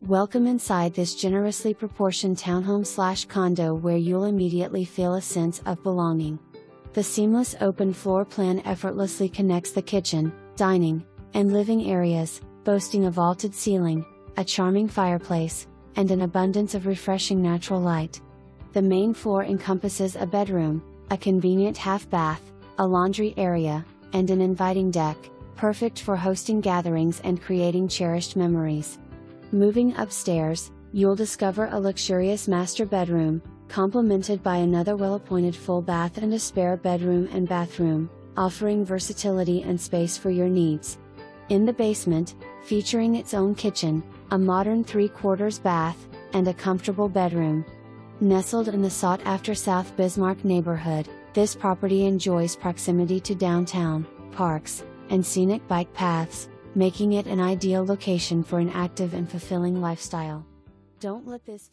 Welcome inside this generously proportioned townhome/condo where you'll immediately feel a sense of belonging. The seamless open floor plan effortlessly connects the kitchen, dining, and living areas, boasting a vaulted ceiling, a charming fireplace, and an abundance of refreshing natural light. The main floor encompasses a bedroom, a convenient half bath, a laundry area, and an inviting deck, perfect for hosting gatherings and creating cherished memories. Moving upstairs, you'll discover a luxurious master bedroom, complemented by another well-appointed full bath and a spare bedroom and bathroom, offering versatility and space for your needs. In the basement, featuring its own kitchen, a modern 3/4 bath, and a comfortable bedroom. Nestled in the sought-after South Bismarck neighborhood, this property enjoys proximity to downtown, parks, and scenic bike paths, making it an ideal location for an active and fulfilling lifestyle. Don't let this